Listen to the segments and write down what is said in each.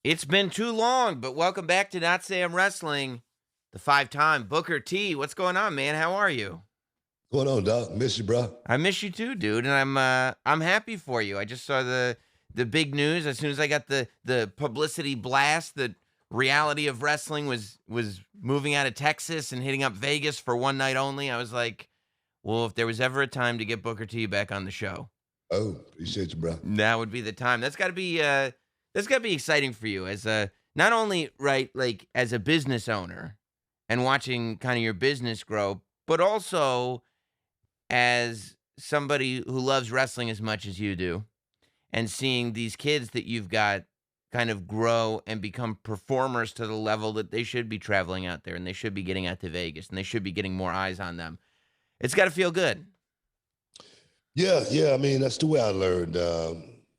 It's been too long, but welcome back to Notsam Wrestling, the five-time Booker T. What's going on, man? How are you? Going on, dog? Miss you, bro. I miss you too, dude, and I'm happy for you. I just saw the big news as soon as I got the publicity blast that Reality of Wrestling was moving out of Texas and hitting up Vegas for one night only. I was like, well, if there was ever a time to get Booker T back on the show, Oh, appreciate you, bro. now would be the time. That's gotta be exciting for you as a not only right, like as a business owner and watching kind of your business grow, but also as somebody who loves wrestling as much as you do and seeing these kids that you've got kind of grow and become performers to the level that they should be traveling out there and they should be getting out to Vegas and they should be getting more eyes on them. It's got to feel good. Yeah. I mean, that's the way I learned.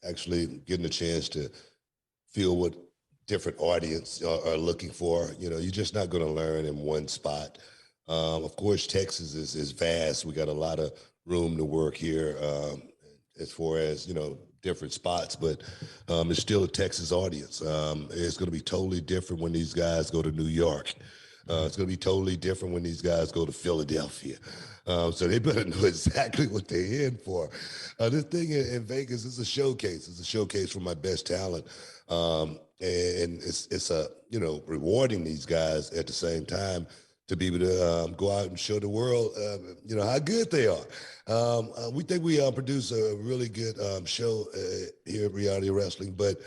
Actually, getting a chance to feel what different audience are looking for. You're just not going to learn in one spot. Of course, Texas is vast. We got a lot of room to work here as far as different spots, but it's still a Texas audience. It's going to be totally different when these guys go to New York. It's going to be totally different when these guys go to Philadelphia. So they better know exactly what they're in for. This thing in Vegas is a showcase. It's a showcase for my best talent. And it's a, rewarding these guys at the same time to be able to go out and show the world, how good they are. We think we produce a really good show here at Reality Wrestling, but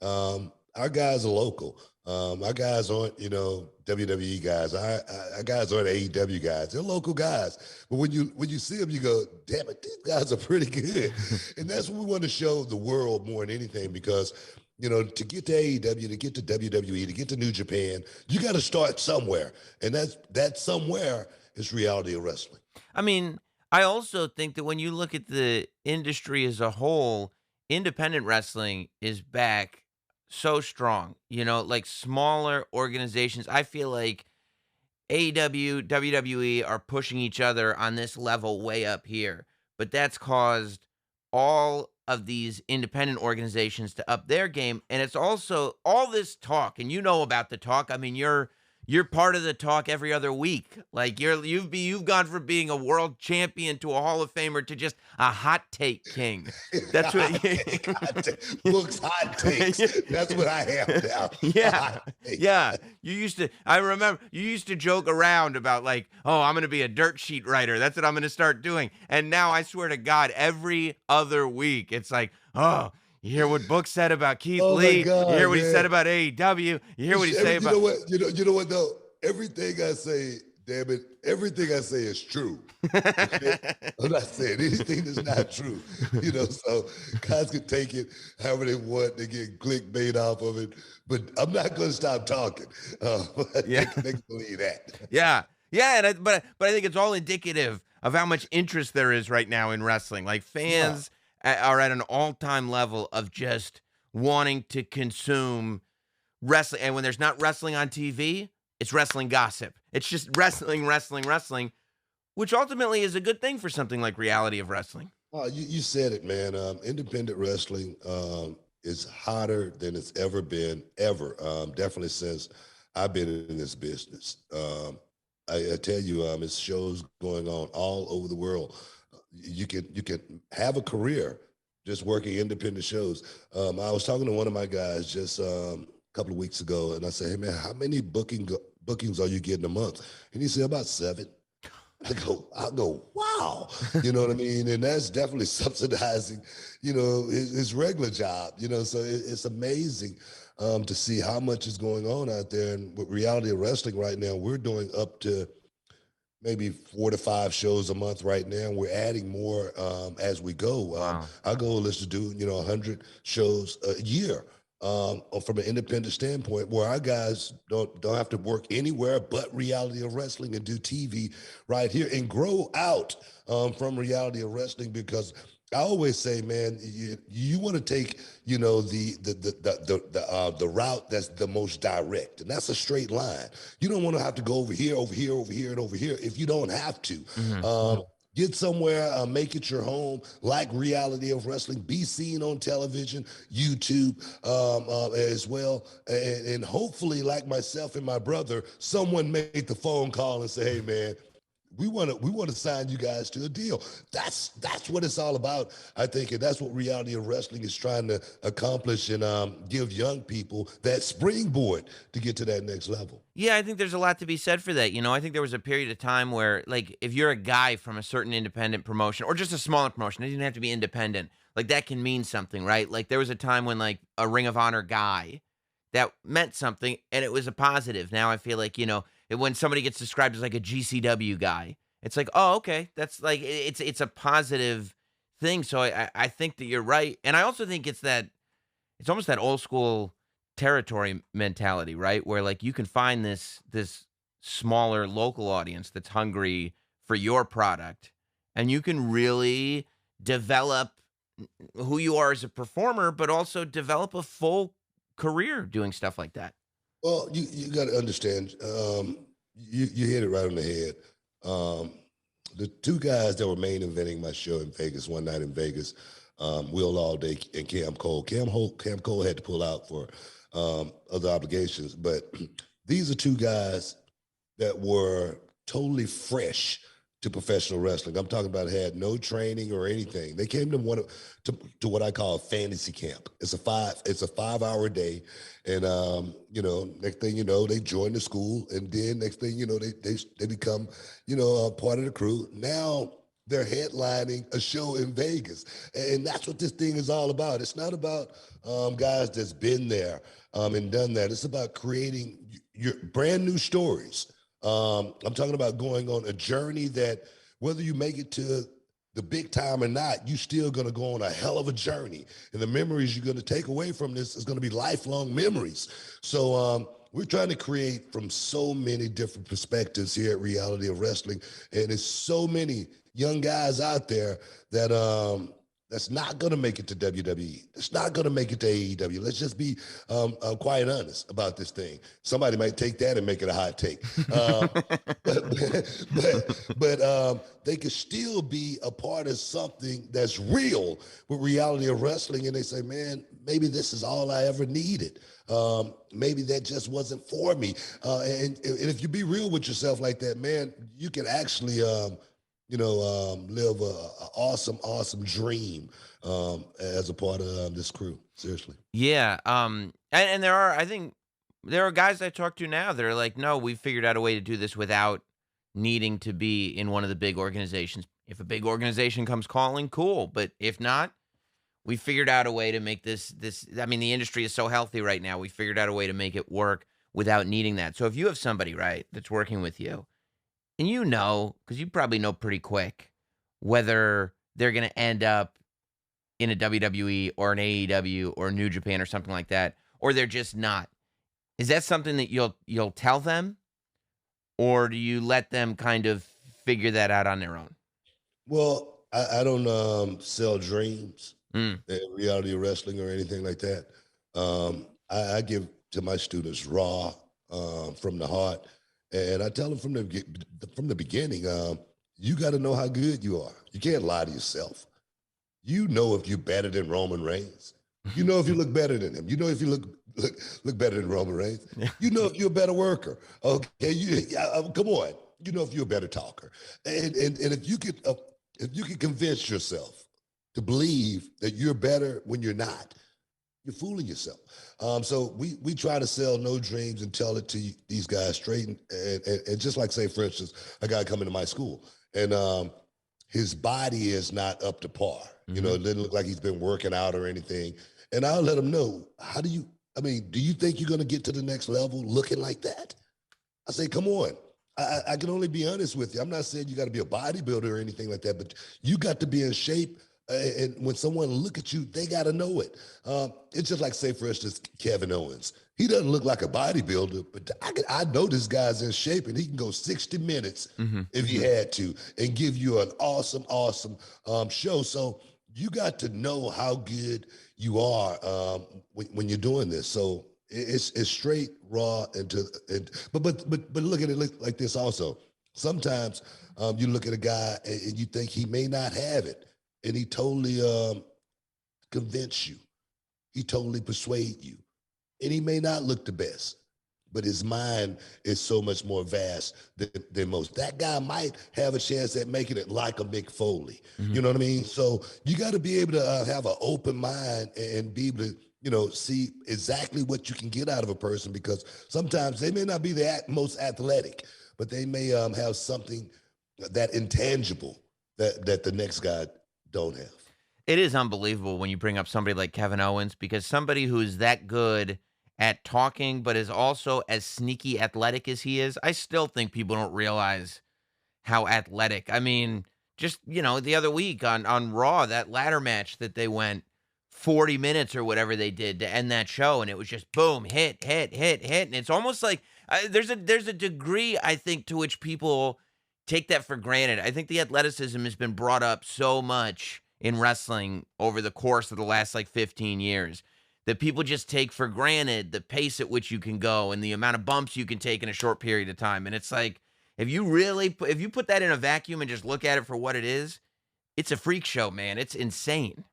our guys are local. Our guys aren't, WWE guys. Our guys aren't AEW guys. They're local guys. But when you see them, you go, damn it, these guys are pretty good. And that's what we want to show the world more than anything because, to get to AEW, to get to WWE, to get to New Japan, you got to start somewhere. And that somewhere is Reality of Wrestling. I mean, I also think that when you look at the industry as a whole, independent wrestling is back so strong. Like smaller organizations. I feel like AEW, WWE are pushing each other on this level way up here, but that's caused all of these independent organizations to up their game, and it's also all this talk, and you know about the talk. I mean, you're part of the talk every other week. Like you've gone from being a world champion to a Hall of Famer to just a hot take king. That's what. Books hot takes. That's what I am now. Yeah. Hot takes. Yeah. I remember you used to joke around about like, oh, I'm going to be a dirt sheet writer. That's what I'm going to start doing. And now I swear to God, every other week, it's like, oh, you hear what Book said about Keith Oh my Lee. You hear God, what he man. said about AEW. You hear what he say You about. know what? You know what though? Everything I say, damn it, everything I say is true. Okay? I'm not saying anything that's not true. So guys can take it however they want. They get clickbait off of it. But I'm not going to stop talking. Yeah. They can believe that. Yeah. Yeah. But I think it's all indicative of how much interest there is right now in wrestling. Like Yeah. fans are at an all-time level of just wanting to consume wrestling. And when there's not wrestling on TV, it's wrestling gossip. It's just wrestling, wrestling, wrestling, which ultimately is a good thing for something like Reality of Wrestling. Oh, you said it, man. Independent wrestling is hotter than it's ever been, ever. Definitely since I've been in this business. I tell you, it's shows going on all over the world. You can have a career just working independent shows. I was talking to one of my guys just a couple of weeks ago, and I said, "Hey, man, how many bookings are you getting a month?" And he said, "About 7." I go, wow, you know what I mean? And that's definitely subsidizing, his regular job, so it's amazing to see how much is going on out there. And with Reality of Wrestling right now, we're doing up to maybe 4 to 5 shows a month right now. We're adding more as we go. Wow. Our goal is to do, 100 shows a year from an independent standpoint, where our guys don't have to work anywhere but Reality of Wrestling and do TV right here and grow out from Reality of Wrestling because. I always say, man, you want to take, the route that's the most direct, and that's a straight line. You don't want to have to go over here, over here, over here, and over here if you don't have to. Mhm. Get somewhere, make it your home, like reality of wrestling. Be seen on television, YouTube as well, and hopefully, like myself and my brother, someone made the phone call and say, "Hey, man, we want to sign you guys to a deal." That's what it's all about, I think, and that's what reality of wrestling is trying to accomplish and give young people that springboard to get to that next level. Yeah, I think there's a lot to be said for that. I think there was a period of time where, like, if you're a guy from a certain independent promotion or just a smaller promotion, it doesn't have to be independent. Like, that can mean something, right? Like, there was a time when, like, a Ring of Honor guy that meant something and it was a positive. Now I feel like, when somebody gets described as like a GCW guy, it's like, oh, okay, that's like it's a positive thing. So I think that you're right, and I also think it's almost that old school territory mentality, right? Where like you can find this smaller local audience that's hungry for your product, and you can really develop who you are as a performer, but also develop a full career doing stuff like that. Well, you got to understand. You hit it right on the head. Um, the two guys that were main eventing my show in Vegas one night in Vegas, Will Allday and Cam Cole. Cam Cole had to pull out for other obligations, but these are two guys that were totally fresh to professional wrestling. I'm talking about had no training or anything. They came to to what I call a fantasy camp. It's a 5 hour day, and next thing you know, they join the school, and then next thing you know, they become a part of the crew. Now they're headlining a show in Vegas, and that's what this thing is all about. It's not about guys that's been there and done that. It's about creating your brand new stories. I'm talking about going on a journey that, whether you make it to the big time or not, you still going to go on a hell of a journey. And the memories you're going to take away from this is going to be lifelong memories. So we're trying to create from so many different perspectives here at Reality of Wrestling. And there's so many young guys out there that that's not going to make it to WWE. That's not going to make it to AEW. Let's just be quite honest about this thing. Somebody might take that and make it a hot take. But they could still be a part of something that's real with reality of wrestling. And they say, man, maybe this is all I ever needed. Maybe that just wasn't for me. And if you be real with yourself like that, man, you can actually live a awesome, awesome dream as a part of this crew. Seriously. Yeah, and I think there are guys I talk to now that are like, "No, we figured out a way to do this without needing to be in one of the big organizations. If a big organization comes calling, cool, but if not, we figured out a way to make this I mean, the industry is so healthy right now, we figured out a way to make it work without needing that." So if you have somebody, right, that's working with you, and because you probably know pretty quick whether they're gonna end up in a WWE or an AEW or New Japan or something like that, or they're just not. Is that something that you'll tell them, or do you let them kind of figure that out on their own? Well, I don't sell dreams Mm, in reality of wrestling or anything like that. I give to my students raw from the heart, and I tell them from the beginning, you got to know how good you are. You can't lie to yourself. You know if you're better than Roman Reigns. You know if you look better than him. You know if you look better than Roman Reigns. yeah. You know if you're a better worker. Okay, come on. You know if you're a better talker, and if you could convince yourself to believe that you're better when you're not, you're fooling yourself. So we try to sell no dreams and tell it to these guys straight. And just like, say, for instance, a guy coming to my school and his body is not up to par. Mhm. It doesn't look like he's been working out or anything. And I'll let him know, do you think you're going to get to the next level looking like that? I say, come on. I can only be honest with you. I'm not saying you got to be a bodybuilder or anything like that, but you got to be in shape. And when someone look at you, they got to know it. It's just like, say, for instance, Kevin Owens. He doesn't look like a bodybuilder, but I know this guy's in shape, and he can go 60 minutes Mhm. if he had to, and give you an awesome, awesome show. So you got to know how good you are when you're doing this. So it's straight raw but look at it like this also. Sometimes you look at a guy and you think he may not have it, and he totally convince you. He totally persuade you, and he may not look the best, but his mind is so much more vast than most. That guy might have a chance at making it like a Mick Foley. Mhm. You know what I mean? So you got to be able to have an open mind and be able to, see exactly what you can get out of a person, because sometimes they may not be the most athletic, but they may have something that intangible that the next guy don't have. It is unbelievable when you bring up somebody like Kevin Owens, because somebody who's that good at talking, but is also as sneaky athletic as he is, I still think people don't realize how athletic. I mean, just, the other week on Raw, that ladder match that they went 40 minutes or whatever they did to end that show, and it was just boom, hit, hit, hit, hit, and it's almost like there's a degree, I think, to which people take that for granted. I think the athleticism has been brought up so much in wrestling over the course of the last like 15 years that people just take for granted the pace at which you can go and the amount of bumps you can take in a short period of time. And it's like, if you put that in a vacuum and just look at it for what it is, it's a freak show, man. It's insane.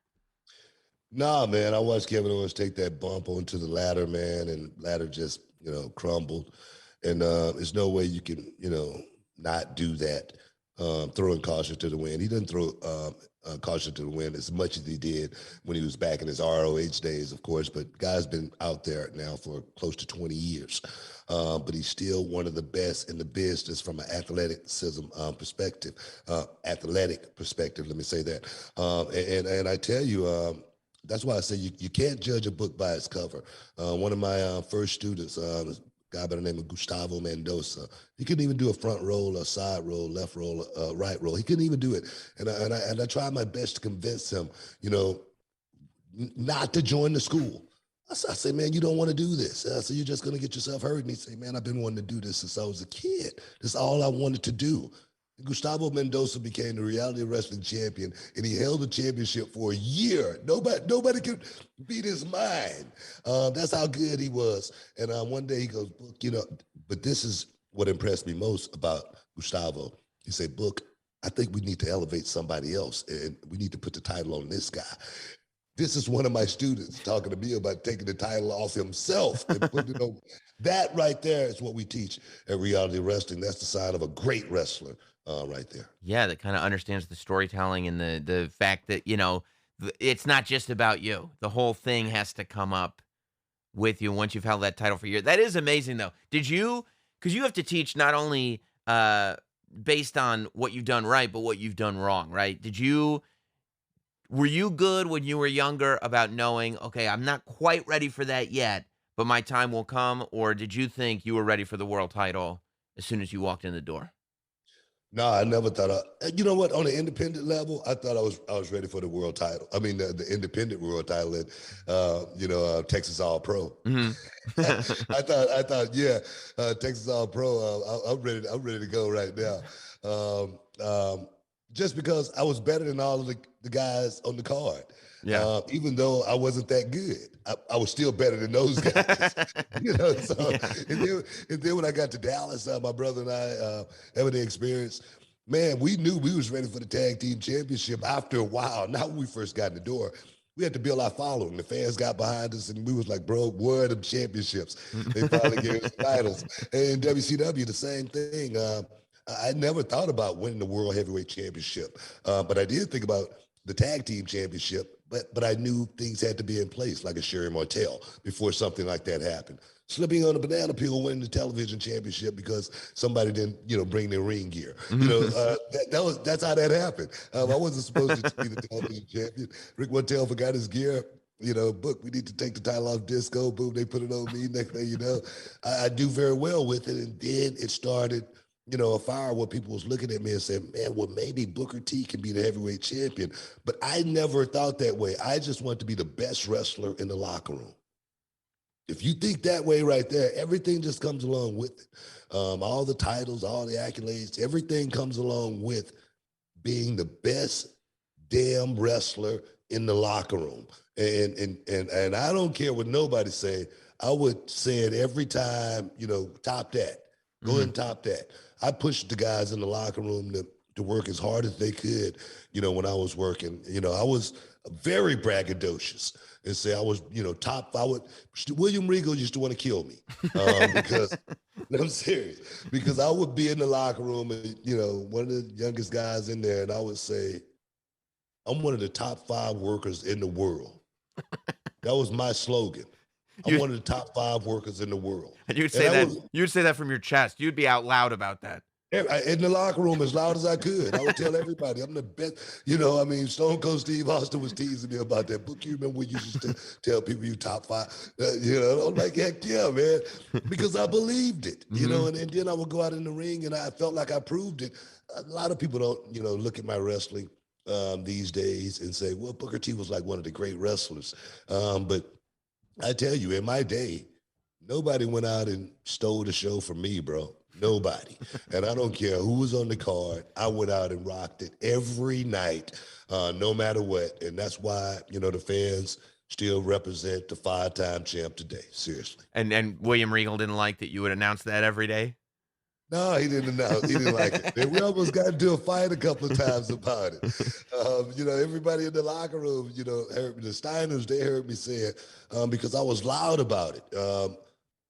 Nah, man, I watched Kevin Owens take that bump onto the ladder, man, and ladder just, crumbled. And there's no way you can, not do that. Throwing caution to the wind. He didn't throw caution to the wind as much as he did when he was back in his ROH days, of course. But guy's been out there now for close to 20 years. But he's still one of the best in the business from an athleticism perspective, athletic perspective. Let me say that. And I tell you, that's why I say you can't judge a book by its cover. One of my first students, a guy by the name of Gustavo Mendoza, he couldn't even do a front roll, a side roll, left roll, right roll. He couldn't even do it. And I tried my best to convince him, not to join the school. I say, man, you don't want to do this. I said, you're just going to get yourself hurt. And he said, man, I've been wanting to do this since I was a kid. That's all I wanted to do. Gustavo Mendoza became the reality wrestling champion, and he held the championship for a year. Nobody could beat his mind. That's how good he was. And one day he goes, Book, but this is what impressed me most about Gustavo. He said, Book, I think we need to elevate somebody else, and we need to put the title on this guy. This is one of my students talking to me about taking the title off himself and putting it on. That right there is what we teach at Reality Wrestling. That's the sign of a great wrestler right there. Yeah, that kind of understands the storytelling and the fact that, it's not just about you. The whole thing has to come up with you once you've held that title for a year. That is amazing though. Because you have to teach not only based on what you've done right, but what you've done wrong, right? Were you good when you were younger about knowing, okay, I'm not quite ready for that yet, but my time will come? Or did you think you were ready for the world title as soon as you walked in the door? No, I never thought. You know what? On the independent level, I thought I was ready for the world title. I mean, the independent world title at Texas All Pro. Mhm. I thought, yeah, Texas All Pro. I'm ready. I'm ready to go right now. Um, um, just because I was better than all of the guys on the card. Yeah. Even though I wasn't that good, I was still better than those guys. So Yeah. and then when I got to Dallas, my brother and I, having the experience, man, we knew we was ready for the tag team championship after a while. Not when we first got in the door. We had to build our following. The fans got behind us, and we was like, bro, where are the championships? They finally gave us the titles. And WCW, the same thing. I never thought about winning the World Heavyweight Championship, but I did think about the Tag Team Championship. But I knew things had to be in place, like a Sherry Martel, before something like that happened. Slipping on a banana peel, winning the television championship because somebody didn't, bring their ring gear. That's how that happened. I wasn't supposed to be the television champion. Rick Martel forgot his gear. Book, we need to take the title off Disco. Boom, they put it on me. Next thing you know, I do very well with it. And then it started, a fire where people was looking at me and saying, man, well, maybe Booker T can be the heavyweight champion. But I never thought that way. I just want to be the best wrestler in the locker room. If you think that way right there, everything just comes along with it. All the titles, all the accolades, everything comes along with being the best damn wrestler in the locker room. And I don't care what nobody say. I would say it every time, top that. Go ahead Mhm. and top that. I pushed the guys in the locker room to work as hard as they could, when I was working. I was very braggadocious and say I was, top. William Regal used to want to kill me because I'm serious, because I would be in the locker room and, one of the youngest guys in there, and I would say, I'm one of the top 5 workers in the world. That was my slogan. I'm You one of the top 5 workers in the world. and you'd And say I that was you'd say that from your chest. You'd be out loud about that. in the locker room as loud as I could. I would tell everybody I'm the best. I mean, Stone Cold Steve Austin was teasing me about that book. You remember when you used to tell people you top 5? I'm like, heck yeah, man, because I believed it. Mhm. And then I would go out in the ring and I felt like I proved it. A lot of people don't, look at my wrestling these days and say, well, Booker T was like one of the great wrestlers. But I tell you, in my day, nobody went out and stole the show from me, bro. Nobody. And I don't care who was on the card. I went out and rocked it every night, no matter what. And that's why, the fans still represent the 5-time champ today. Seriously. And William Regal didn't like that you would announce that every day? No, he didn't know. He didn't like it. And we almost got into a fight a couple of times about it. Everybody in the locker room, heard me. The Steiners, they heard me say it because I was loud about it.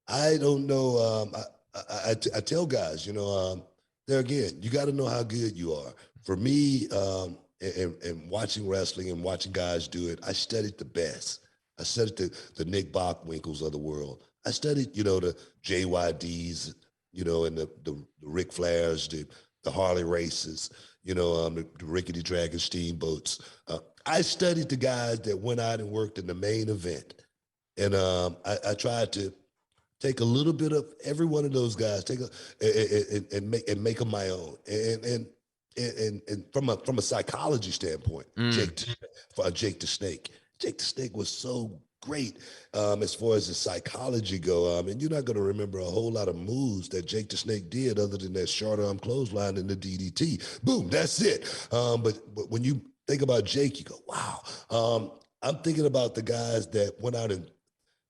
I don't know. I tell guys, there again, you got to know how good you are. For me, and watching wrestling and watching guys do it, I studied the best. I studied the Nick Bockwinkel's of the world. I studied, the JYDs, and the Ric Flairs, the Harley races, the Rickety Dragon steamboats. I studied the guys that went out and worked in the main event. And I tried to take a little bit of every one of those guys, and make them my own. And from a psychology standpoint, Mm. Jake the Snake. Jake the Snake was so great as far as the psychology go. And you're not going to remember a whole lot of moves that Jake the Snake did other than that short arm clothesline and the DDT. Boom, that's it. But when you think about Jake, you go, wow. I'm thinking about the guys that went out and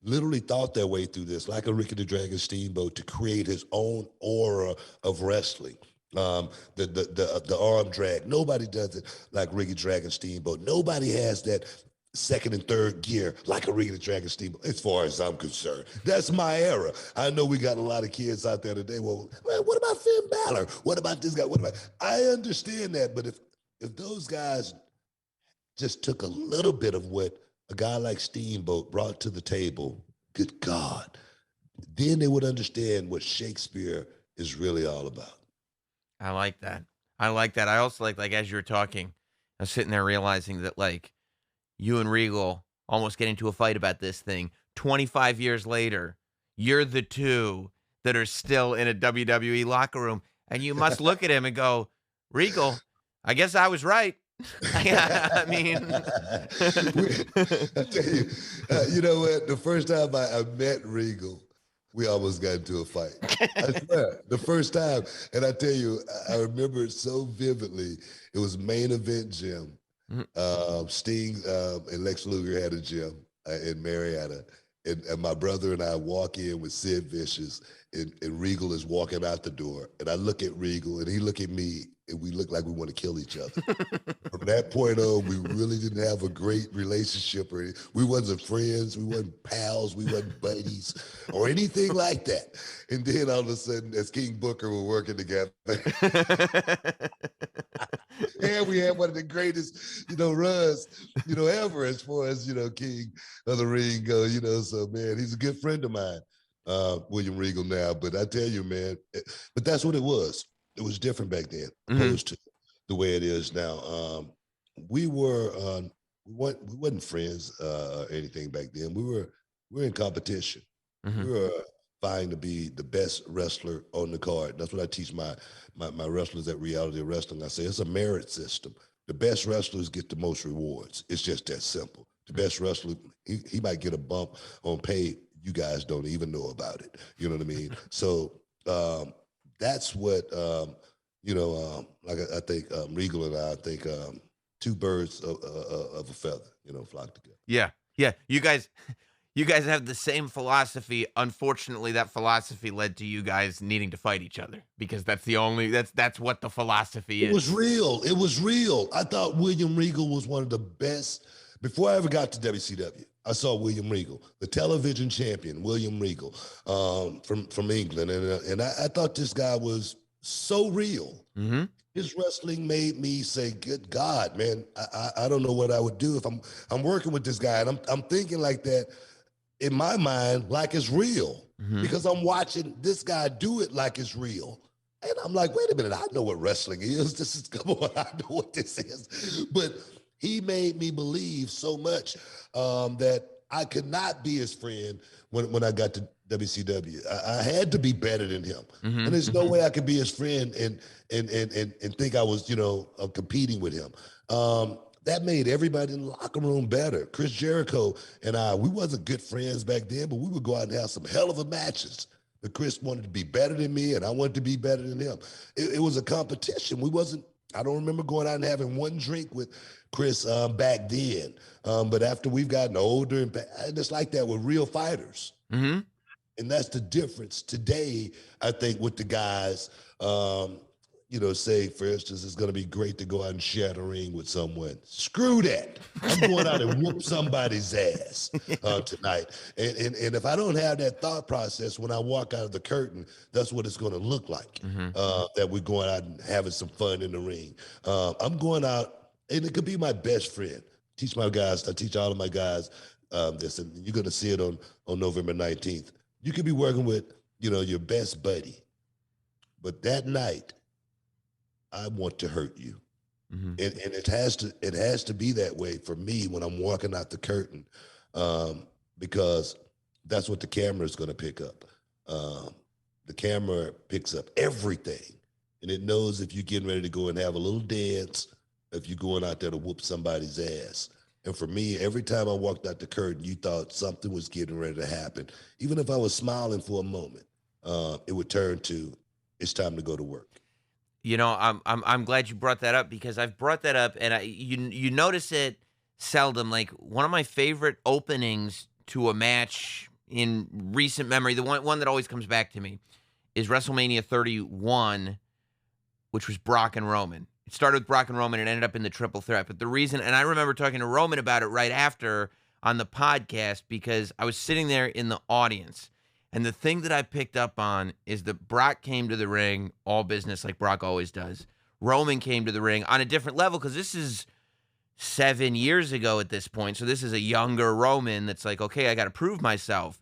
literally thought their way through this, like a Ricky the Dragon Steamboat, to create his own aura of wrestling. The arm drag. Nobody does it like Ricky Dragon Steamboat. Nobody has that second and third gear like a Ricky the Dragon Steamboat, as far as I'm concerned. That's my era. I know we got a lot of kids out there today. Well, man, what about Finn Balor? What about this guy? What about? I understand that, but if those guys just took a little bit of what a guy like Steamboat brought to the table, good God, then they would understand what Shakespeare is really all about. I like that. I like that. I also like as you were talking, I was sitting there realizing that you and Regal almost get into a fight about this thing. 25 years later, you're the two that are still in a WWE locker room, and you must look at him and go, Regal, I guess I was right. I mean, I tell you, you know what? The first time I met Regal, we almost got into a fight. I swear, the first time. And I tell you, I remember it so vividly. It was main event gym. Mhm. Sting and Lex Luger had a gym in Marietta. And my brother and I walk in with Sid Vicious, and Regal is walking out the door. And I look at Regal, and he look at me, and we look like we want to kill each other. From that point on, we really didn't have a great relationship, or we wasn't friends, we wasn't pals, we wasn't buddies, or anything like that. And then all of a sudden, as King Booker were working together, and we had one of the greatest, runs, ever as far as King of the Ring go. So man, he's a good friend of mine, William Regal now. But I tell you, man, but that's what it was. It was different back then, Mhm. opposed to the way it is now. We were we wasn't friends or anything back then. We were in competition. We Mhm. were vying to be the best wrestler on the card. That's what I teach my wrestlers at Reality Wrestling. I say it's a merit system. The best wrestlers get the most rewards. It's just that simple. The best wrestler, he might get a bump on pay. You guys don't even know about it. You know what I mean? So that's what like I think Regal and I think two birds of a feather, flock together. Yeah. Yeah. You guys You guys have the same philosophy. Unfortunately, that philosophy led to you guys needing to fight each other because that's what the philosophy It was is. real. It was real. I thought William Regal was one of the best. Before I ever got to WCW, I saw William Regal, the television champion, William Regal, from England, and I thought this guy was so real. Mhm. His wrestling made me say, "Good God, man! I don't know what I would do if I'm working with this guy." And I'm thinking like that in my mind, like it's real, Mhm. because I'm watching this guy do it like it's real. And I'm like, wait a minute, I know what wrestling is. This is, come on, I know what this is. But he made me believe so much that I could not be his friend when I got to WCW. I had to be better than him. And Mhm. there's no Mhm. way I could be his friend and think I was, competing with him. That made everybody in the locker room better. Chris Jericho and I, we wasn't good friends back then, but we would go out and have some hell of a matches. But Chris wanted to be better than me, and I wanted to be better than him. It was a competition. We wasn't. I don't remember going out and having one drink with Chris back then. But after we've gotten older, and it's like that with real fighters. Mhm. And that's the difference today, I think, with the guys. Say, for instance, it's going to be great to go out and share the ring with someone. Screw that. I'm going out and whoop somebody's ass tonight. And if I don't have that thought process when I walk out of the curtain, that's what it's going to look like, Mhm. that we're going out and having some fun in the ring. I'm going out, and it could be my best friend. I teach all of my guys this, and you're going to see it on November 19th. You could be working with, your best buddy, but that night, I want to hurt you. Mhm. And it has to be that way for me when I'm walking out the curtain, because that's what the camera is going to pick up. Um, the camera picks up everything, and it knows if you're getting ready to go and have a little dance, if you're going out there to whoop somebody's ass. And for me, every time I walked out the curtain, you thought something was getting ready to happen. Even if I was smiling for a moment, it would turn to, it's time to go to work. I'm glad you brought that up because I've brought that up and you notice it seldom. Like one of my favorite openings to a match in recent memory, the one that always comes back to me is WrestleMania 31, which was Brock and Roman. It started with Brock and Roman and ended up in the triple threat. But the reason, and I remember talking to Roman about it right after on the podcast because I was sitting there in the audience. And the thing that I picked up on is that Brock came to the ring, all business like Brock always does. Roman came to the ring on a different level because this is 7 years ago at this point. So this is a younger Roman that's like, okay, I got to prove myself.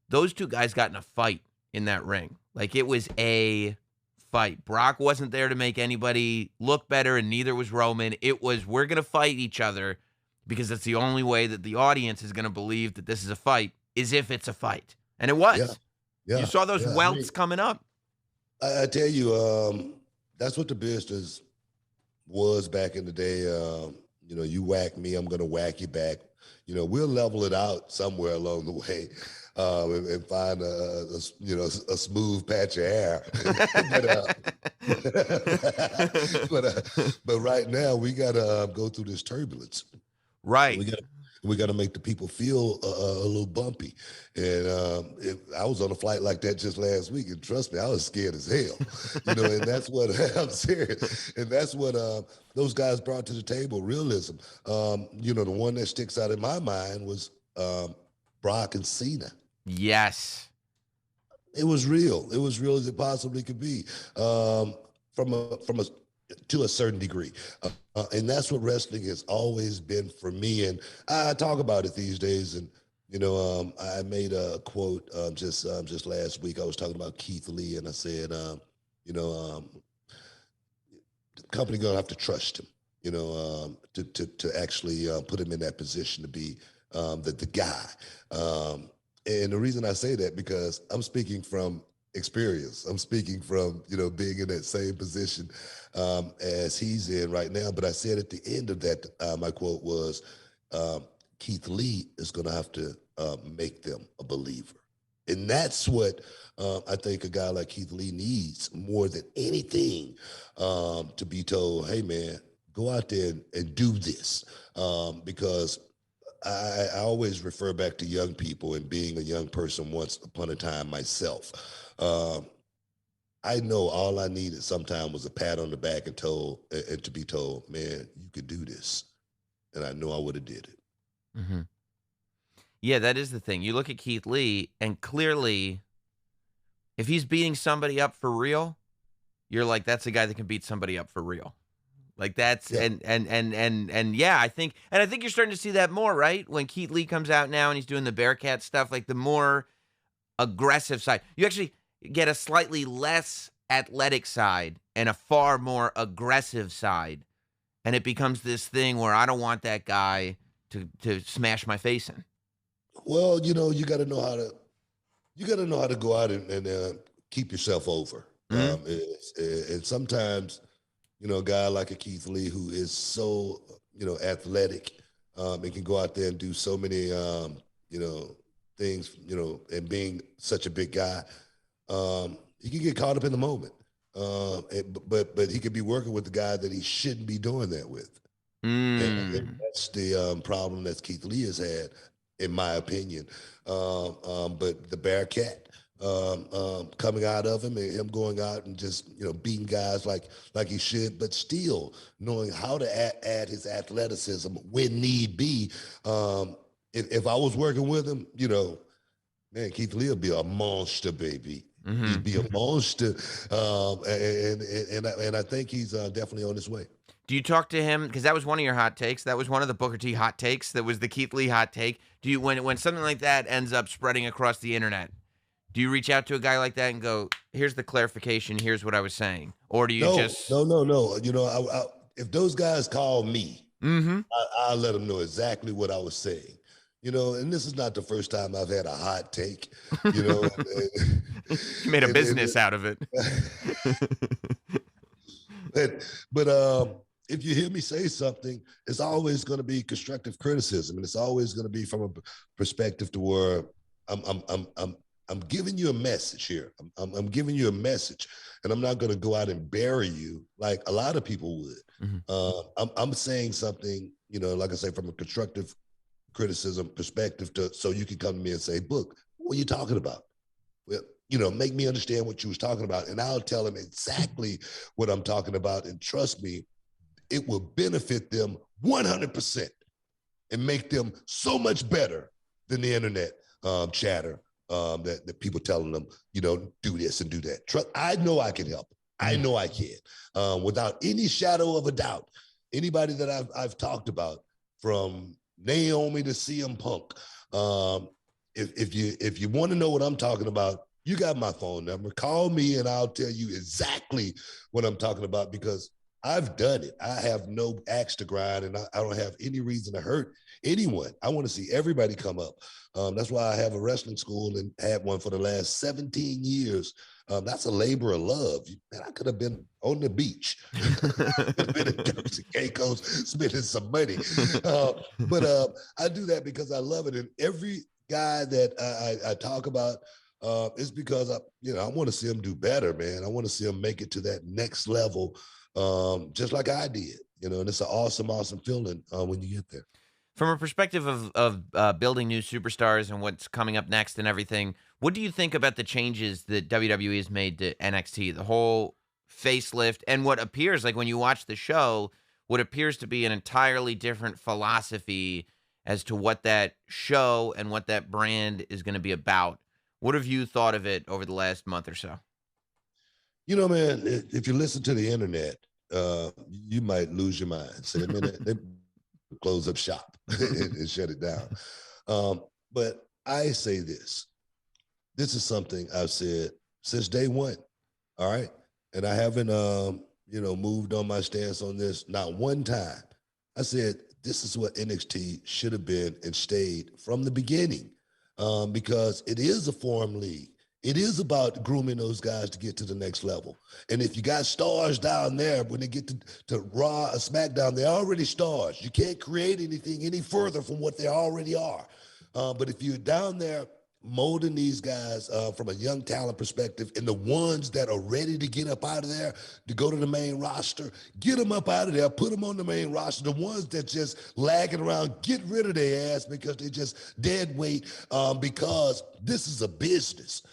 Those two guys got in a fight in that ring. Like it was a fight. Brock wasn't there to make anybody look better, and neither was Roman. It was, we're going to fight each other because that's the only way that the audience is going to believe that this is a fight, is if it's a fight. And it Yeah, was. You yeah, saw those yeah. I welts mean, coming up. I tell you, that's what the business was back in the day. You whack me, I'm gonna whack you back. We'll level it out somewhere along the way, and find a smooth patch of air. but but right now we gotta go through this turbulence. Right. We got to make the people feel a little bumpy. And I was on a flight like that just last week, and trust me, I was scared as hell. And that's what I'm serious. And that's what those guys brought to the table: realism. The one that sticks out in my mind was Brock and Cena. Yes. It was real. It was real as it possibly could be, from a to a certain degree, and that's what wrestling has always been for me. And I talk about it these days. And I made a quote just last week. I was talking about Keith Lee, and I said, you know, the company gonna have to trust him. To actually put him in that position to be the guy. And the reason I say that, because I'm speaking from experience. I'm speaking from being in that same position as he's in right now. But I said at the end of that, my quote was, Keith Lee is going to have to make them a believer. And that's what I think a guy like Keith Lee needs more than anything, to be told, hey, man, go out there and do this. Because I always refer back to young people and being a young person once upon a time myself. Um, I know all I needed sometime was a pat on the back and to be told, man, you could do this, and I know I would have did it. Mhm. Yeah, that is the thing. You look at Keith Lee, and clearly, if he's beating somebody up for real, you're like, "That's a guy that can beat somebody up for real." Like, that's Yeah. and yeah, I think you're starting to see that more, right? When Keith Lee comes out now and he's doing the Bearcat stuff, like, the more aggressive side. You actually get a slightly less athletic side and a far more aggressive side, and it becomes this thing where I don't want that guy to smash my face in. Well, you got to know how to go out and keep yourself over. Mhm. And sometimes, a guy like a Keith Lee who is so, athletic, and can go out there and do so many, you know, things, and being such a big guy, he can get caught up in the moment. But he could be working with the guy that he shouldn't be doing that with. And I think Mm. that's the problem that Keith Lee has had, in my opinion. But the Bearcat coming out of him and him going out and just beating guys like he should, but still knowing how to add his athleticism when need be. If I was working with him, man, Keith Lee would be a monster, baby. He'd Mhm. be a monster, and I think he's definitely on his way. Do you talk to him? Because that was one of your hot takes. That was one of the Booker T hot takes. That was the Keith Lee hot take. Do you when something like that ends up spreading across the internet, do you reach out to a guy like that and go, "Here's the clarification. Here's what I was saying," or do you No, just? no, no, no. If those guys call me, Mhm. I'll let them know exactly what I was saying. And this is not the first time I've had a hot take. You know, You made a and business out of it. but if you hear me say something, it's always going to be constructive criticism, and it's always going to be from a perspective to where I'm giving you a message here. I'm giving you a message, and I'm not going to go out and bury you like a lot of people would. Mhm. I'm saying something, like I say, from a constructive criticism perspective, so you can come to me and say, "Book, what are you talking about?" Well, make me understand what you was talking about, and I'll tell them exactly what I'm talking about. And trust me, it will benefit them 100% and make them so much better than the internet chatter that people telling them, do this and do that. I know I can help. I Mhm. know I can, without any shadow of a doubt. Anybody that I've talked about, from Naomi to CM Punk, if you want to know what I'm talking about, you got my phone number. Call me and I'll tell you exactly what I'm talking about, because I've done it. I have no axe to grind, and I don't have any reason to hurt anyone. I want to see everybody come up. That's why I have a wrestling school and had one for the last 17 years. That's a labor of love. Man, I could have been on the beach. I could have been in Turks and Caicos spending some money. But I do that because I love it. And every guy that I talk about, is because I want to see them do better, man. I want to see them make it to that next level, just like I did. And it's an awesome, awesome feeling when you get there. From a perspective of building new superstars and what's coming up next and everything, what do you think about the changes that WWE has made to NXT? The whole facelift and what appears like when you watch the show, what appears to be an entirely different philosophy as to what that show and what that brand is going to be about. What have you thought of it over the last month or so? Man, if you listen to the internet, you might lose your mind. Say, man, they close up shop and shut it down. But I say this. This is something I've said since day one. All right. And I haven't, moved on my stance on this not one time. I said, this is what NXT should have been and stayed from the beginning, because it is a forum league. It is about grooming those guys to get to the next level. And if you got stars down there, when they get to Raw or SmackDown, they're already stars. You can't create anything any further from what they already are. But if you're down there molding these guys from a young talent perspective, and the ones that are ready to get up out of there to go to the main roster, get them up out of there, put them on the main roster. The ones that just lagging around, get rid of their ass because they just dead weight, because this is a business,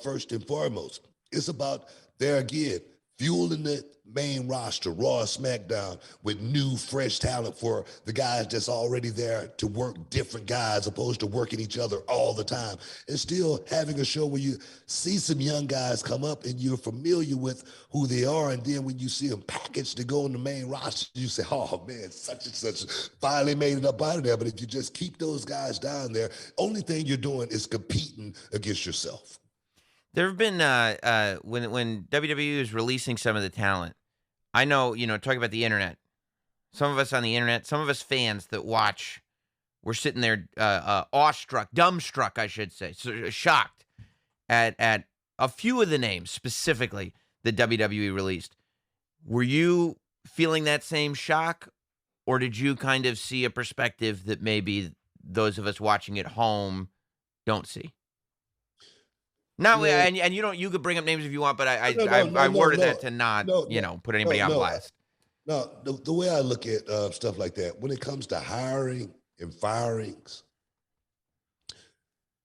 first and foremost. It's about, there again, fueling the main roster, Raw, SmackDown, with new, fresh talent for the guys that's already there to work different guys, opposed to working each other all the time. And still having a show where you see some young guys come up and you're familiar with who they are. And then when you see them packaged to go on the main roster, you say, oh man, such and such finally made it up out of there. But if you just keep those guys down there, only thing you're doing is competing against yourself. There have been when WWE is releasing some of the talent. I know, talking about the internet. Some of us on the internet, some of us fans that watch, we're sitting there awestruck, dumbstruck, I should say, shocked at a few of the names specifically that WWE released. Were you feeling that same shock, or did you kind of see a perspective that maybe those of us watching at home don't see? No, You know, and you could bring up names if you want, but I no, I no, no, I no, worded no, that to not, no, no, put no, anybody on no. blast. No, the way I look at stuff like that, when it comes to hiring and firings,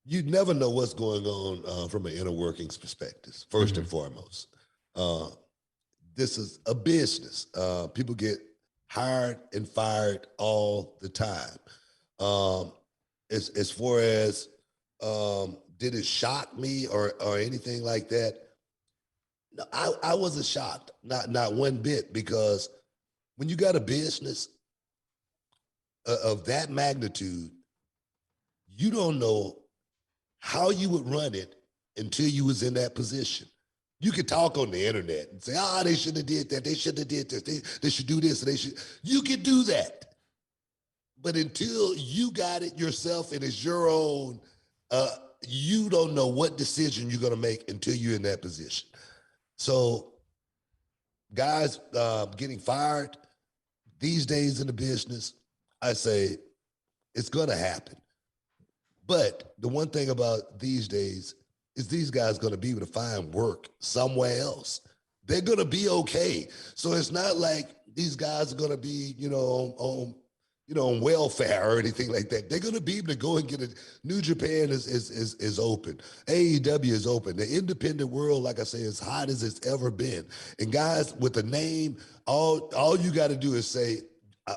you never know what's going on from an inner workings perspective, first and Mhm. foremost. Uh, this is a business. People get hired and fired all the time. Um, as far as did it shock me or anything like that? No, I wasn't shocked, not one bit, because when you got a business of that magnitude, you don't know how you would run it until you was in that position. You could talk on the internet and say, they shouldn't have did that. They shouldn't have did this. They should do this. They should. You could do that. But until you got it yourself and it's your own, you don't know what decision you're going to make until you're in that position. So guys getting fired these days in the business, I say it's going to happen. But the one thing about these days is these guys going to be able to find work somewhere else. They're going to be okay. So it's not like these guys are going to be, on welfare or anything like that. They're going to be able to go and get it. New Japan is open. AEW is open. The independent world, like I say, is hot as it's ever been. And guys with a name, all you got to do is say,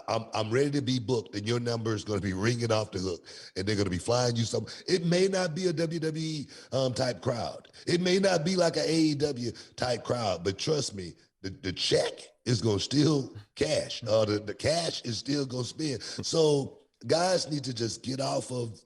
I'm ready to be booked, and your number is going to be ringing off the hook, and they're going to be flying you some. It may not be a WWE type crowd. It may not be like an AEW type crowd, but trust me, the check is going to still cash. The cash is still going to spend. So guys need to just get off of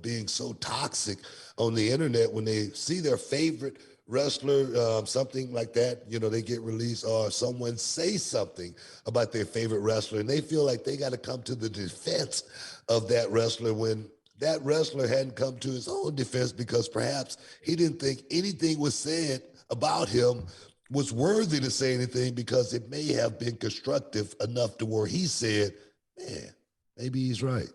being so toxic on the internet when they see their favorite wrestler, something like that, they get released, or someone say something about their favorite wrestler, and they feel like they got to come to the defense of that wrestler when that wrestler hadn't come to his own defense because perhaps he didn't think anything was said about him was worthy to say anything, because it may have been constructive enough to where he said, man, maybe he's right.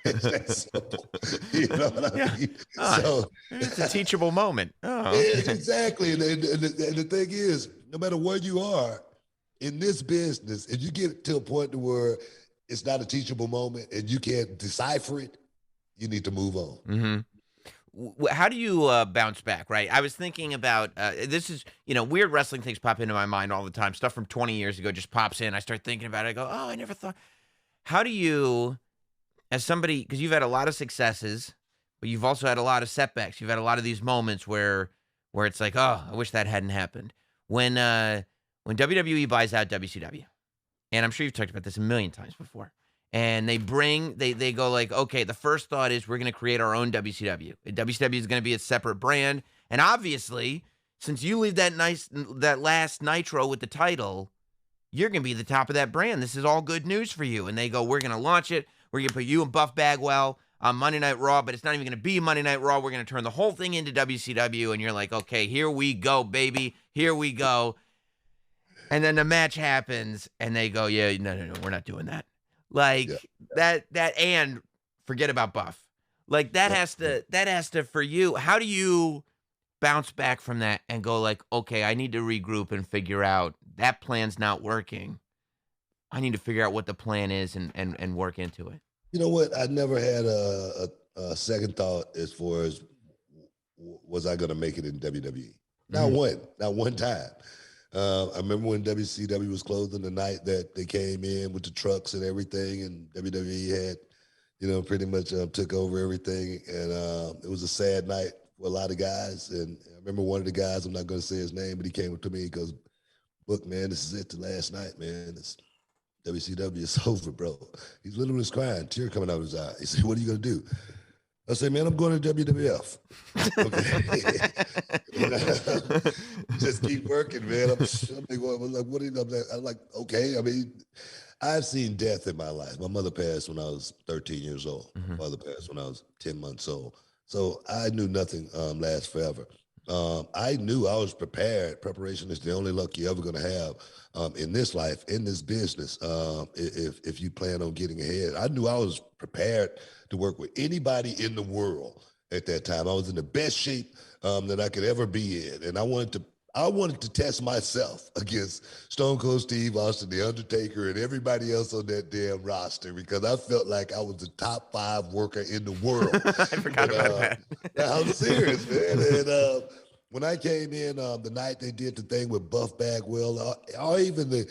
It's that simple. You know what I mean? So It's a teachable moment. Oh, okay. exactly. And the thing is, no matter where you are in this business, if you get to a point where it's not a teachable moment and you can't decipher it, you need to move on. Mm-hmm. How do you bounce back, right? I was thinking about this is, weird wrestling things pop into my mind all the time. Stuff from 20 years ago just pops in. I start thinking about it. I go, oh, I never thought. How do you, as somebody, because you've had a lot of successes, but you've also had a lot of setbacks. You've had a lot of these moments where it's like, oh, I wish that hadn't happened. When WWE buys out WCW, and I'm sure you've talked about this a million times before, and they go like, okay, the first thought is we're going to create our own WCW. WCW is going to be a separate brand. And obviously, since you leave that last Nitro with the title, you're going to be the top of that brand. This is all good news for you. And they go, we're going to launch it. We're going to put you and Buff Bagwell on Monday Night Raw, but it's not even going to be Monday Night Raw. We're going to turn the whole thing into WCW. And you're like, okay, here we go, baby. Here we go. And then the match happens, and they go, yeah, no, we're not doing that. Like, Yeah. that, and forget about Buff. Like, Yep, yep. that has to for you, how do you bounce back from that and go like, "Okay, I need to regroup and figure out that plan's not working. I need to figure out what the plan is and work into it." You know what? I never had a second thought as far as was I going to make it in WWE. Mhm. Not one time. I remember when WCW was closing the night that they came in with the trucks and everything, and WWE had, pretty much took over everything, and it was a sad night for a lot of guys. And I remember one of the guys, I'm not going to say his name, but he came up to me. He goes, "Look, man, this is it. The last night, man. It's WCW is over, bro." He literally was crying, tear coming out of his eye. He said, "What are you gonna do?" I said, "Man, I'm going to WWF." Okay. Just keep working, man. I'm like, what are you, I'm like, okay. I mean, I've seen death in my life. My mother passed when I was 13 years old. My Mhm. father passed when I was 10 months old. So I knew nothing lasts forever. I knew I was prepared. Preparation is the only luck you're ever going to have in this life, in this business. If you plan on getting ahead, I knew I was prepared to work with anybody in the world at that time. I was in the best shape that I could ever be in, and I wanted to test myself against Stone Cold Steve Austin, The Undertaker, and everybody else on that damn roster because I felt like I was the top 5 worker in the world. I forgot And about that. I'm serious, man. And when I came in the night they did the thing with Buff Bagwell, or even the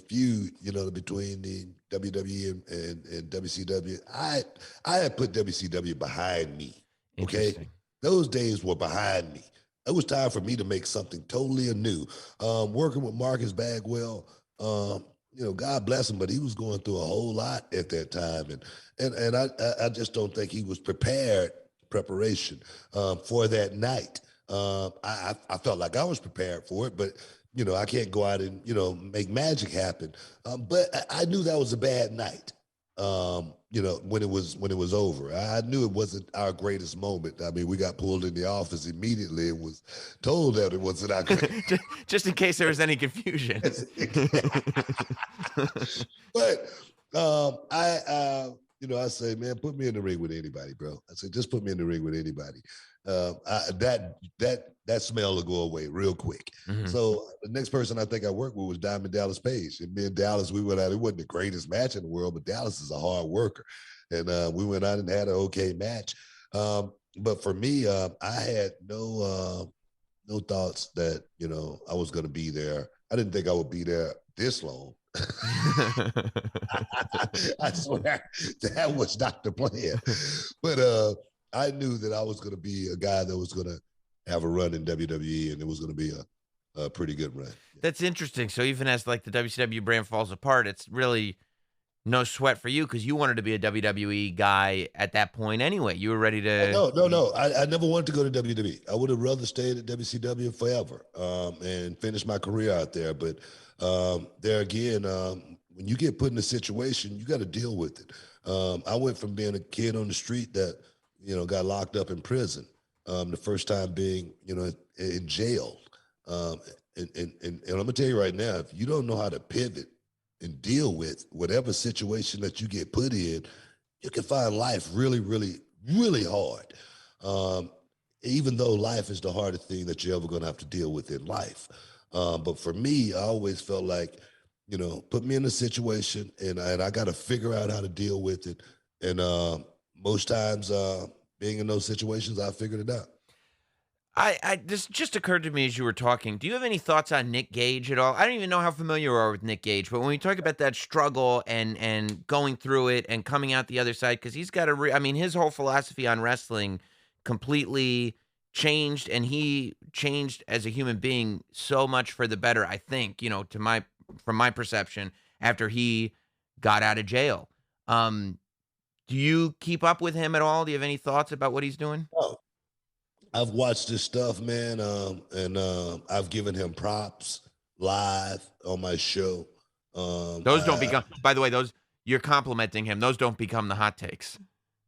feud, between the WWE and WCW, I had put WCW behind me. Okay, Interesting. those days were behind me. It was time for me to make something totally anew. Working with Marcus Bagwell, God bless him, but he was going through a whole lot at that time, and I just don't think he was preparation for that night. I felt like I was prepared for it, but I can't go out and make magic happen. But I knew that was a bad night. When it was over, I knew it wasn't our greatest moment. I mean, we got pulled in the office immediately and was told that it wasn't our greatest. Just in case there was any confusion. But I say, man, put me in the ring with anybody, bro. I said, just put me in the ring with anybody. That smell will go away real quick. Mhm. So the next person I think I worked with was Diamond Dallas Page, and me and Dallas, we went out. It wasn't the greatest match in the world, but Dallas is a hard worker, and we went out and had an okay match. But for me, I had no thoughts that I was going to be there. I didn't think I would be there this long. I swear that was not the plan. But I knew that I was going to be a guy that was going to have a run in WWE, and it was going to be a pretty good run. Yeah. That's interesting. So even as like the WCW brand falls apart, it's really no sweat for you because you wanted to be a WWE guy at that point anyway. You were ready Oh, to. no, no, no. I never wanted to go to WWE. I would have rather stayed at WCW forever and finish my career out there. But there again, when you get put in a situation, you got to deal with it. I went from being a kid on the street that got locked up in prison. The first time being in jail. Um, and I'm gonna tell you right now, if you don't know how to pivot and deal with whatever situation that you get put in, you can find life really, really, really hard. Um, Even though life is the hardest thing that you're ever going to have to deal with in life. But for me, I always felt like, put me in a situation and I got to figure out how to deal with it. And most times, being in those situations, I figured it out. I this just occurred to me as you were talking. Do you have any thoughts on Nick Gage at all? I don't even know how familiar you are with Nick Gage, but when we talk about that struggle and going through it and coming out the other side, because he's got a, I mean, his whole philosophy on wrestling completely changed, and he changed as a human being so much for the better. I think to my from my perception after he got out of jail. Um, do you keep up with him at all? Do you have any thoughts about what he's doing? Oh, I've watched this stuff, man, and I've given him props live on my show. Those don't I become by the way, those you're complimenting him. Those don't become the hot takes.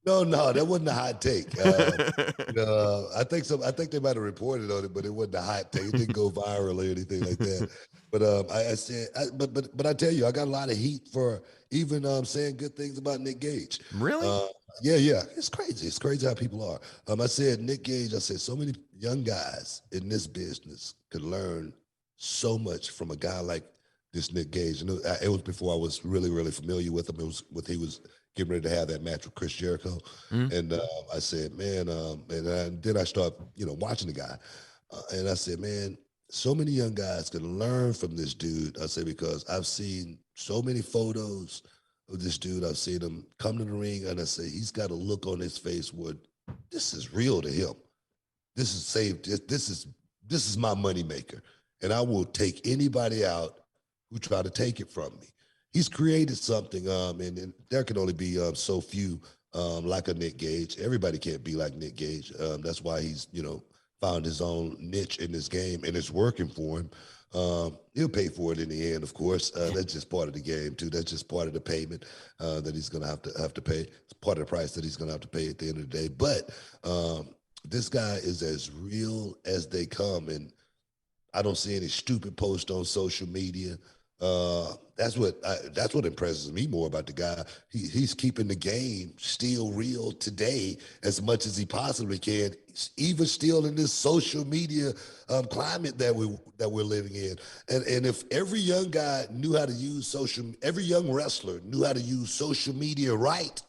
No, that wasn't a hot take. I think so. I think they might have reported on it, but it wasn't a hot take. It didn't go viral or anything like that. But I said, but I tell you, I got a lot of heat for even saying good things about Nick Gage. Really? Uh, yeah, it's crazy. It's crazy how people are. I said Nick Gage. I said so many young guys in this business could learn so much from a guy like this Nick Gage. And it was before I was really, really familiar with him. It was with he was getting ready to have that match with Chris Jericho. Mhm. And I said, man, then I start, watching the guy. And I said, man, so many young guys can learn from this dude. I said, because I've seen so many photos of this dude. I've seen him come to the ring, and I say, he's got a look on his face where this is real to him. This is saved. This is my moneymaker. And I will take anybody out who try to take it from me. He's created something, and there can only be so few like a Nick Gage. Everybody can't be like Nick Gage. That's why he's, found his own niche in this game, and it's working for him. He'll pay for it in the end, of course. That's just part of the game too. That's just part of the payment that he's going to have to pay. It's part of the price that he's going to have to pay at the end of the day. But this guy is as real as they come, and I don't see any stupid posts on social media. That's what impresses me more about the guy. He's keeping the game still real today as much as he possibly can, even still in this social media climate that we're living in. And if every young guy knew how to use every young wrestler knew how to use social media right,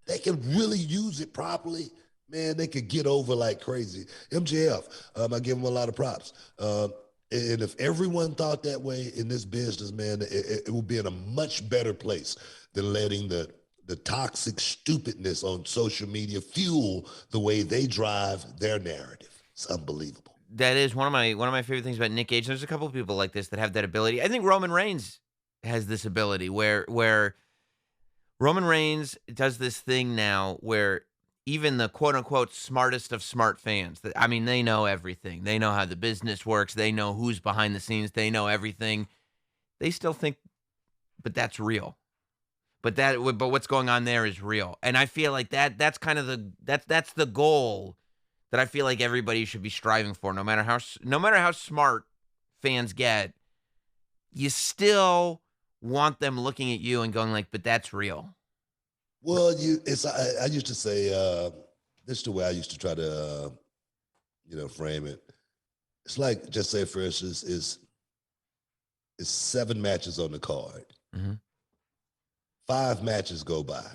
they can really use it properly. Man, they could get over like crazy. MJF, I give him a lot of props. And if everyone thought that way in this business, man, it would be in a much better place than letting the toxic stupidness on social media fuel the way they drive their narrative. It's unbelievable. That is one of my favorite things about Nick Gage. There's a couple of people like this that have that ability. I think Roman Reigns has this ability where Roman Reigns does this thing now where even the quote unquote smartest of smart fans, I mean, they know everything. They know how the business works. They know who's behind the scenes. They know everything. They still think, but that's real. But what's going on there is real. And I feel like that's kind of that's the goal that I feel like everybody should be striving for. No matter how smart fans get, you still want them looking at you and going like, but that's real. Well, I used to say this is the way I used to try to frame it. It's like, just say for instance, is 7 matches on the card. Mhm. 5 matches go by.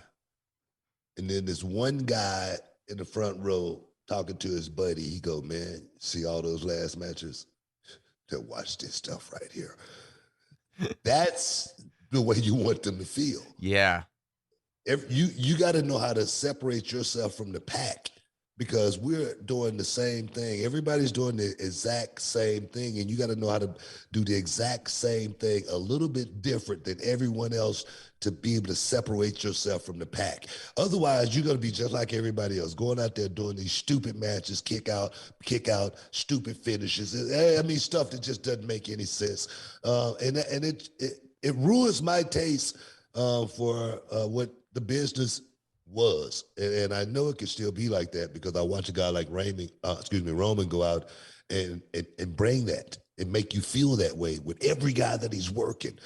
And then there's one guy in the front row talking to his buddy. He go, man, see all those last matches? To watch this stuff right here. That's the way you want them to feel. Yeah. You got to know how to separate yourself from the pack, because we're doing the same thing. Everybody's doing the exact same thing, and you got to know how to do the exact same thing a little bit different than everyone else to be able to separate yourself from the pack. Otherwise, you're going to be just like everybody else, going out there doing these stupid matches, kick out, stupid finishes. I mean, stuff that just doesn't make any sense, and it ruins my taste for what the business was. And I know it can still be like that because I watch a guy like Roman go out and bring that and make you feel that way with every guy that he's working.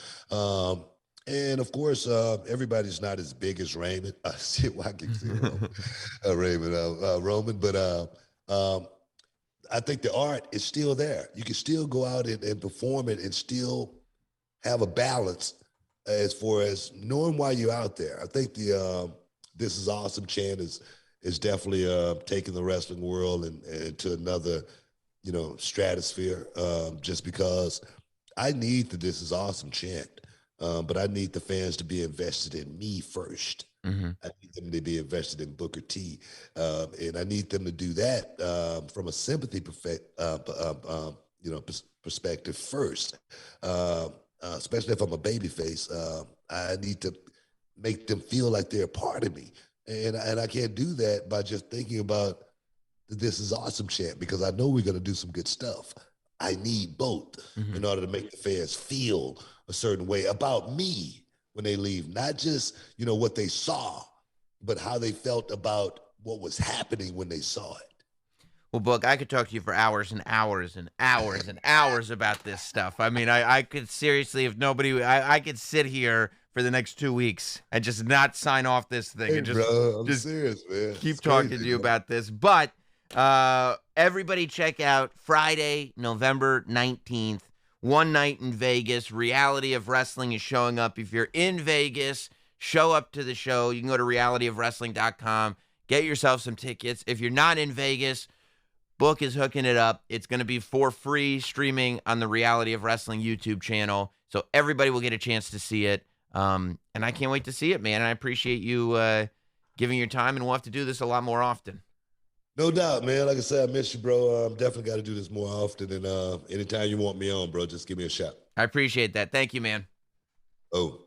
And of course, everybody's not as big as Raymond. I can see Roman, but I think the art is still there. You can still go out and perform it and still have a balance as far as knowing why you're out there. I think the "This is awesome" chant is definitely taking the wrestling world and to another stratosphere. Just because I need the "This is awesome" chant, but I need the fans to be invested in me first. Mhm. I need them to be invested in Booker T, and I need them to do that from a sympathy perspective first. Especially if I'm a babyface, I need to make them feel like they're a part of me, and I can't do that by just thinking about the "This is awesome" chant, because I know we're going to do some good stuff. I need both in Mhm. order to make the fans feel a certain way about me when they leave, not just what they saw, but how they felt about what was happening when they saw it. Well, Book, I could talk to you for hours and hours and hours and hours about this stuff. I mean, I could seriously, if nobody, I could sit here for the next 2 weeks and just not sign off this thing Hey, and bro, I'm just serious, man. keep It's talking crazy, to you man. about this. But everybody check out Friday, November 19th, one night in Vegas. Reality of Wrestling is showing up. If you're in Vegas, show up to the show. You can go to realityofwrestling.com, get yourself some tickets. If you're not in Vegas, Book is hooking it up. It's going to be for free streaming on the Reality of Wrestling YouTube channel. So everybody will get a chance to see it. And I can't wait to see it, man. And I appreciate you giving your time, and we'll have to do this a lot more often. No doubt, man. Like I said, I miss you, bro. Definitely got to do this more often. And anytime you want me on, bro, just give me a shout. I appreciate that. Thank you, man. Oh.